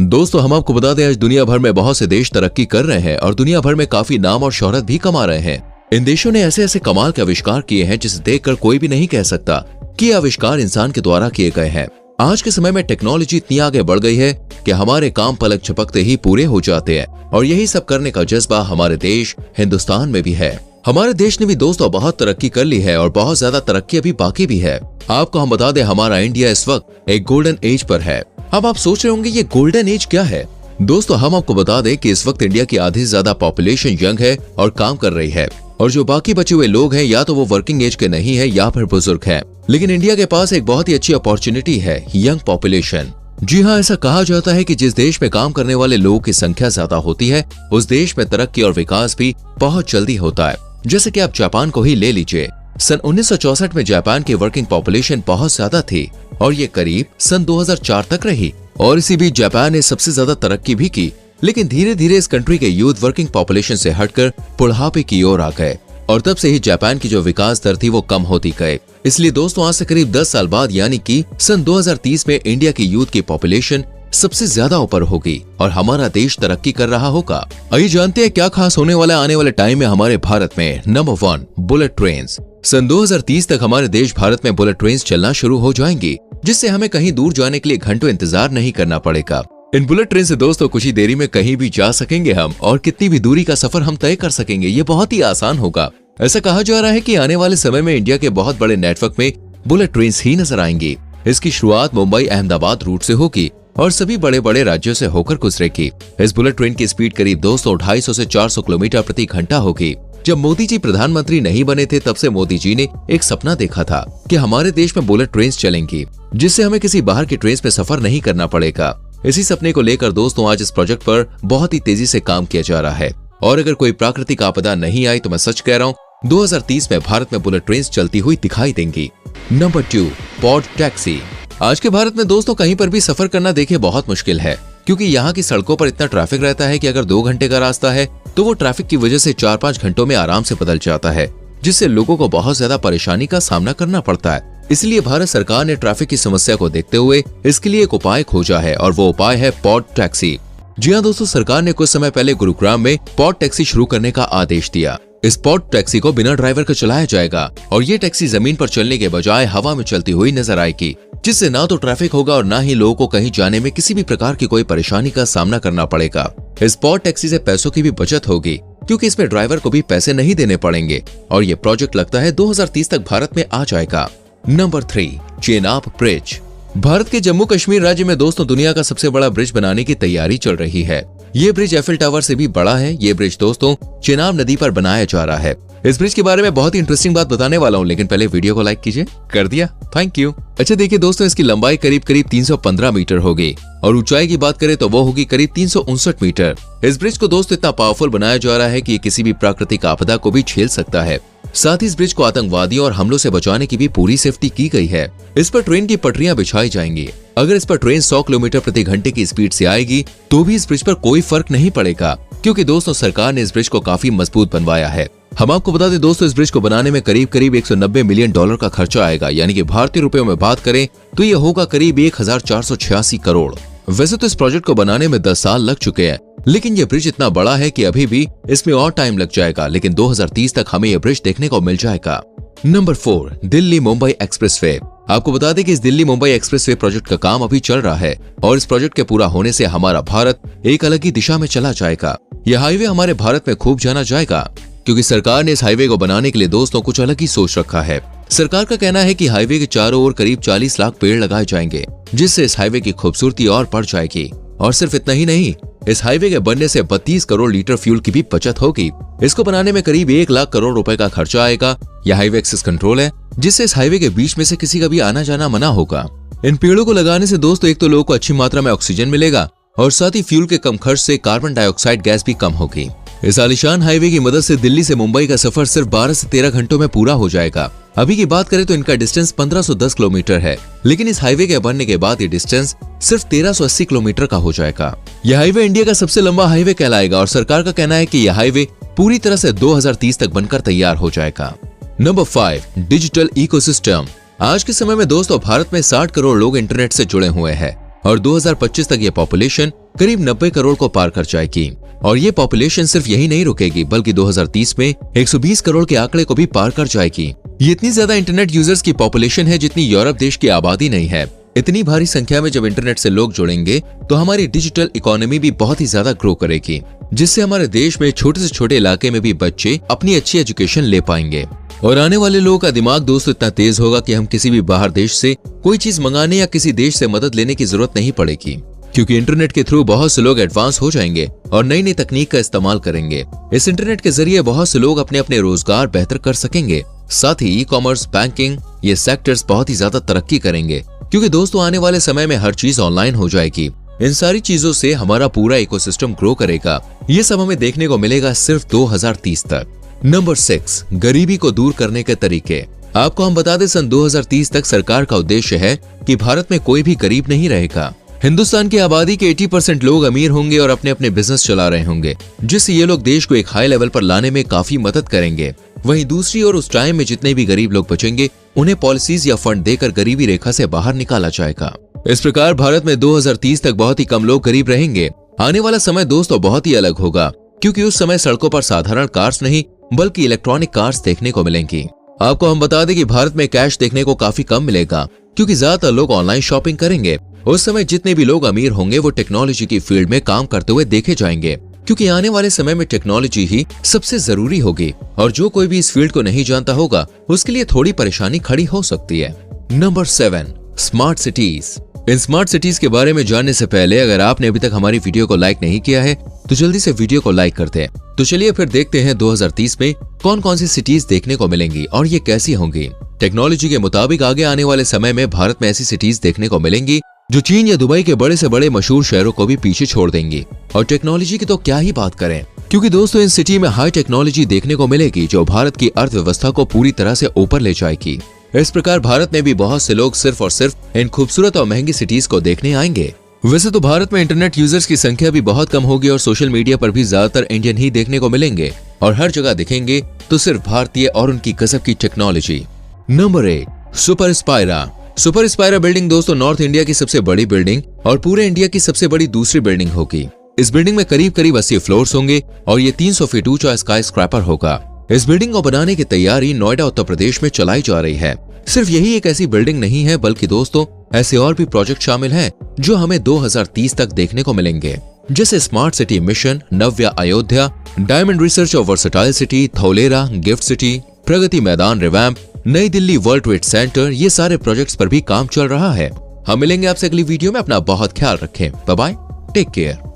दोस्तों हम आपको बता दें, आज दुनिया भर में बहुत से देश तरक्की कर रहे हैं और दुनिया भर में काफी नाम और शोहरत भी कमा रहे हैं। इन देशों ने ऐसे ऐसे कमाल के आविष्कार किए हैं जिसे देखकर कोई भी नहीं कह सकता कि ये आविष्कार इंसान के द्वारा किए गए हैं। आज के समय में टेक्नोलॉजी इतनी आगे बढ़ गई है कि हमारे काम पलक झपकते ही पूरे हो जाते हैं और यही सब करने का जज्बा हमारे देश हिंदुस्तान में भी है। हमारे देश ने भी दोस्तों बहुत तरक्की कर ली है और बहुत ज्यादा तरक्की अभी बाकी भी है। आपको हम बता दें, हमारा इंडिया इस वक्त एक गोल्डन एज पर है। अब आप सोच रहे होंगे ये गोल्डन एज क्या है। दोस्तों हम आपको बता दें कि इस वक्त इंडिया की आधी से ज्यादा पॉपुलेशन यंग है और काम कर रही है, और जो बाकी बचे हुए लोग हैं या तो वो वर्किंग एज के नहीं है या फिर बुजुर्ग हैं। लेकिन इंडिया के पास एक बहुत ही अच्छी अपॉर्चुनिटी है, यंग पॉपुलेशन। जी हाँ, ऐसा कहा जाता है कि जिस देश में काम करने वाले लोगों की संख्या ज्यादा होती है उस देश में तरक्की और विकास भी बहुत जल्दी होता है। जैसे कि आप जापान को ही ले लीजिए। सन 1964 में जापान की वर्किंग पॉपुलेशन बहुत ज्यादा थी और ये करीब सन 2004 तक रही, और इसी बीच जापान ने सबसे ज्यादा तरक्की भी की। लेकिन धीरे धीरे इस कंट्री के यूथ वर्किंग पॉपुलेशन से हटकर बुढ़ापे की ओर आ गए और तब से ही जापान की जो विकास दर थी वो कम होती गई। इसलिए दोस्तों आज से करीब 10 साल बाद यानी कि सन 2030 में इंडिया की यूथ की पॉपुलेशन सबसे ज्यादा ऊपर होगी और हमारा देश तरक्की कर रहा होगा। आइए जानते हैं क्या खास होने वाला है आने वाले टाइम में हमारे भारत में। Number 1, bullet train. सन 2030 तक हमारे देश भारत में बुलेट ट्रेन चलना शुरू हो जाएंगी, जिससे हमें कहीं दूर जाने के लिए घंटों इंतजार नहीं करना पड़ेगा। इन बुलेट ट्रेन से दोस्तों कुछ ही देरी में कहीं भी जा सकेंगे हम, और कितनी भी दूरी का सफर हम तय कर सकेंगे। ये बहुत ही आसान होगा। ऐसा कहा जा रहा है कि आने वाले समय में इंडिया के बहुत बड़े नेटवर्क में बुलेट ट्रेन ही नजर आएंगी। इसकी शुरुआत मुंबई अहमदाबाद रूट से होगी और सभी बड़े बड़े राज्यों से होकर गुजरेगी। इस बुलेट ट्रेन की स्पीड करीब 250 से 400 किलोमीटर प्रति घंटा होगी। जब मोदी जी प्रधानमंत्री नहीं बने थे तब से मोदी जी ने एक सपना देखा था कि हमारे देश में बुलेट ट्रेन चलेंगी, जिससे हमें किसी बाहर की ट्रेन में सफर नहीं करना पड़ेगा। इसी सपने को लेकर दोस्तों आज इस प्रोजेक्ट पर बहुत ही तेजी से काम किया जा रहा है, और अगर कोई प्राकृतिक आपदा नहीं आई तो मैं सच कह रहा हूँ 2030 में भारत में बुलेट ट्रेन चलती हुई दिखाई देंगी। Number 2, pod taxi. आज के भारत में दोस्तों कहीं पर भी सफर करना देखिए बहुत मुश्किल है, क्योंकि यहाँ की सड़कों पर इतना ट्रैफिक रहता है कि अगर 2 घंटे का रास्ता है तो वो ट्रैफिक की वजह से 4-5 घंटों में आराम से बदल जाता है, जिससे लोगों को बहुत ज्यादा परेशानी का सामना करना पड़ता है। इसलिए भारत सरकार ने ट्रैफिक की समस्या को देखते हुए इसके लिए एक उपाय खोजा है, और वो उपाय है पॉड टैक्सी। जी हाँ दोस्तों, सरकार ने कुछ समय पहले गुरुग्राम में पॉड टैक्सी शुरू करने का आदेश दिया। इस पॉड टैक्सी को बिना ड्राइवर के चलाया जाएगा और ये टैक्सी जमीन पर चलने के बजाय हवा में चलती हुई नजर आएगी, जिससे ना तो ट्रैफिक होगा और ना ही लोगों को कहीं जाने में किसी भी प्रकार की कोई परेशानी का सामना करना पड़ेगा। इस पॉड टैक्सी से पैसों की भी बचत होगी, क्योंकि इसमें ड्राइवर को भी पैसे नहीं देने पड़ेंगे, और ये प्रोजेक्ट लगता है 2030 तक भारत में आ जाएगा। Number 3, Chenab bridge. भारत के जम्मू कश्मीर राज्य में दोस्तों दुनिया का सबसे बड़ा ब्रिज बनाने की तैयारी चल रही है। ये ब्रिज एफिल टावर से भी बड़ा है। ये ब्रिज दोस्तों चेनाब नदी पर बनाया जा रहा है। इस ब्रिज के बारे में बहुत ही इंटरेस्टिंग बात बताने वाला हूँ, लेकिन पहले वीडियो को लाइक कीजिए। कर दिया, थैंक यू। अच्छा देखिए दोस्तों, इसकी लंबाई करीब 315 मीटर होगी और ऊंचाई की बात करें तो वो होगी करीब 359 मीटर। इस ब्रिज को दोस्तों इतना पावरफुल बनाया जा रहा है कि ये किसी भी प्राकृतिक आपदा को भी झेल सकता है। साथ ही इस ब्रिज को आतंकवादियों और हमलों से बचाने की भी पूरी सेफ्टी की गई है। इस पर ट्रेन की पटरियां बिछाई जाएंगी। अगर इस पर ट्रेन 100 किलोमीटर प्रति घंटे की स्पीड से आएगी तो भी इस ब्रिज पर कोई फर्क नहीं पड़ेगा, क्योंकि दोस्तों सरकार ने इस ब्रिज को काफी मजबूत बनवाया है। हम आपको बता दें दोस्तों, इस ब्रिज को बनाने में करीब 190 मिलियन डॉलर का खर्चा आएगा, यानी कि भारतीय रुपयों में बात करें तो ये होगा करीब 1486 करोड़। वैसे तो इस प्रोजेक्ट को बनाने में 10 साल लग चुके हैं, लेकिन ये ब्रिज इतना बड़ा है कि अभी भी इसमें और टाइम लग जाएगा, लेकिन 2030 तक हमें यह ब्रिज देखने को मिल जाएगा। Number 4, Delhi Mumbai expressway. आपको बता दें कि इस दिल्ली मुंबई एक्सप्रेसवे प्रोजेक्ट का काम अभी चल रहा है, और इस प्रोजेक्ट के पूरा होने से हमारा भारत एक अलग ही दिशा में चला जाएगा। यह हाईवे हमारे भारत में खूब जाना जाएगा, क्योंकि सरकार ने इस हाईवे को बनाने के लिए दोस्तों कुछ अलग ही सोच रखा है। सरकार का कहना है कि हाईवे के चारों ओर करीब 40 लाख पेड़ लगाए जाएंगे, जिससे इस हाईवे की खूबसूरती और बढ़ जाएगी। और सिर्फ इतना ही नहीं, इस हाईवे के बनने से 32 करोड़ लीटर फ्यूल की भी बचत होगी। इसको बनाने में करीब 1 लाख करोड़ रुपए का खर्चा आएगा। यह हाईवे एक्सेस कंट्रोल है, जिससे इस हाईवे के बीच में से किसी का भी आना जाना मना होगा। इन पेड़ों को लगाने से दोस्तों एक तो लोगों को अच्छी मात्रा में ऑक्सीजन मिलेगा, और साथ ही फ्यूल के कम खर्च से कार्बन डाइऑक्साइड गैस भी कम होगी। इस आलीशान हाईवे की मदद से दिल्ली से मुंबई का सफर सिर्फ 12 से 13 घंटों में पूरा हो जाएगा। अभी की बात करें तो इनका डिस्टेंस 1510 किलोमीटर है, लेकिन इस हाईवे के बनने के बाद ये डिस्टेंस सिर्फ 1380 किलोमीटर का हो जाएगा। यह हाईवे इंडिया का सबसे लंबा हाईवे कहलाएगा, और सरकार का कहना है कि यह हाईवे पूरी तरह से 2030 तक बनकर तैयार हो जाएगा। Number 5, digital ecosystem. आज के समय में दोस्तों भारत में 60 करोड़ लोग इंटरनेट से जुड़े हुए हैं और 2025 तक ये पॉपुलेशन करीब 90 करोड़ को पार कर जाएगी। और ये पॉपुलेशन सिर्फ यही नहीं रुकेगी, बल्कि 2030 में 120 करोड़ के आंकड़े को भी पार कर जाएगी। ये इतनी ज्यादा इंटरनेट यूजर्स की पॉपुलेशन है जितनी यूरोप देश की आबादी नहीं है। इतनी भारी संख्या में जब इंटरनेट से लोग जुड़ेंगे तो हमारी डिजिटल इकोनॉमी भी बहुत ही ज्यादा ग्रो करेगी, जिससे हमारे देश में छोटे से छोटे इलाके में भी बच्चे अपनी अच्छी एजुकेशन ले पाएंगे। और आने वाले लोगों का दिमाग दोस्तों इतना तेज होगा कि हम किसी भी बाहर देश से कोई चीज मंगाने या किसी देश से मदद लेने की जरूरत नहीं पड़ेगी, क्योंकि इंटरनेट के थ्रू बहुत से लोग एडवांस हो जाएंगे और नई नई तकनीक का इस्तेमाल करेंगे। इस इंटरनेट के जरिए बहुत से लोग अपने अपने रोजगार बेहतर कर सकेंगे। साथ ही ई कॉमर्स, बैंकिंग, ये सेक्टर्स बहुत ही ज्यादा तरक्की करेंगे, क्योंकि दोस्तों आने वाले समय में हर चीज ऑनलाइन हो जाएगी। इन सारी चीजों से हमारा पूरा इकोसिस्टम ग्रो करेगा। ये सब हमें देखने को मिलेगा सिर्फ 2030 तक। नंबर 6, गरीबी को दूर करने के तरीके। आपको हम बता दें, सन 2030 तक सरकार का उद्देश्य है कि भारत में कोई भी गरीब नहीं रहेगा। हिंदुस्तान की आबादी के 80% लोग अमीर होंगे और अपने अपने बिजनेस चला रहे होंगे, जिससे ये लोग देश को एक हाई लेवल पर लाने में काफी मदद करेंगे। वहीं दूसरी ओर उस टाइम में जितने भी गरीब लोग बचेंगे उन्हें पॉलिसीज या फंड देकर गरीबी रेखा से बाहर निकाला जाएगा। इस प्रकार भारत में 2030 तक बहुत ही कम लोग गरीब रहेंगे। आने वाला समय दोस्तों बहुत ही अलग होगा, क्योंकि उस समय सड़कों पर साधारण कार्स नहीं बल्कि इलेक्ट्रॉनिक कार्स देखने को मिलेंगी। आपको हम बता दें कि भारत में कैश देखने को काफी कम मिलेगा, क्योंकि ज्यादातर लोग ऑनलाइन शॉपिंग करेंगे। उस समय जितने भी लोग अमीर होंगे वो टेक्नोलॉजी की फील्ड में काम करते हुए देखे जाएंगे, क्योंकि आने वाले समय में टेक्नोलॉजी ही सबसे जरूरी होगी। और जो कोई भी इस फील्ड को नहीं जानता होगा उसके लिए थोड़ी परेशानी खड़ी हो सकती है। Number 7, smart cities. इन स्मार्ट सिटीज के बारे में जानने से पहले अगर आपने अभी तक हमारी वीडियो को लाइक नहीं किया है तो जल्दी से वीडियो को लाइक करते हैं। तो चलिए फिर देखते हैं 2030 में कौन कौन सी सिटीज देखने को मिलेंगी और ये कैसी होंगी। टेक्नोलॉजी के मुताबिक आगे आने वाले समय में भारत में ऐसी सिटीज देखने को मिलेंगी जो चीन या दुबई के बड़े से बड़े मशहूर शहरों को भी पीछे छोड़ देंगी। और टेक्नोलॉजी की तो क्या ही बात करें, क्योंकि दोस्तों इन सिटी में हाई टेक्नोलॉजी देखने को मिलेगी जो भारत की अर्थव्यवस्था को पूरी तरह से ऊपर ले जाएगी। इस प्रकार भारत में भी बहुत से लोग सिर्फ और सिर्फ इन खूबसूरत और महंगी सिटीज को देखने आएंगे। वैसे तो भारत में इंटरनेट यूजर्स की संख्या भी बहुत कम होगी और सोशल मीडिया पर भी ज्यादातर इंडियन ही देखने को मिलेंगे, और हर जगह दिखेंगे तो सिर्फ भारतीय और उनकी गजब की technology. Number 8, super Spyra. Super Spyra building दोस्तों नॉर्थ इंडिया की सबसे बड़ी बिल्डिंग और पूरे इंडिया की सबसे बड़ी दूसरी बिल्डिंग होगी। इस बिल्डिंग में करीब 80 फ्लोर्स होंगे और ये 300 फीट ऊंचा स्काई स्क्रैपर होगा। इस बिल्डिंग को बनाने की तैयारी नोएडा उत्तर प्रदेश में चलाई जा रही है। सिर्फ यही एक ऐसी बिल्डिंग नहीं है, बल्कि दोस्तों ऐसे और भी प्रोजेक्ट शामिल हैं जो हमें 2030 तक देखने को मिलेंगे, जैसे smart city mission, Navya Ayodhya, diamond research और versatile city, Dholera gift city, Pragati Maidan revamp, नई दिल्ली वर्ल्ड ट्रेड सेंटर। ये सारे प्रोजेक्ट्स पर भी काम चल रहा है। हम मिलेंगे आपसे अगली वीडियो में। अपना बहुत ख्याल रखें। Bye bye, take care.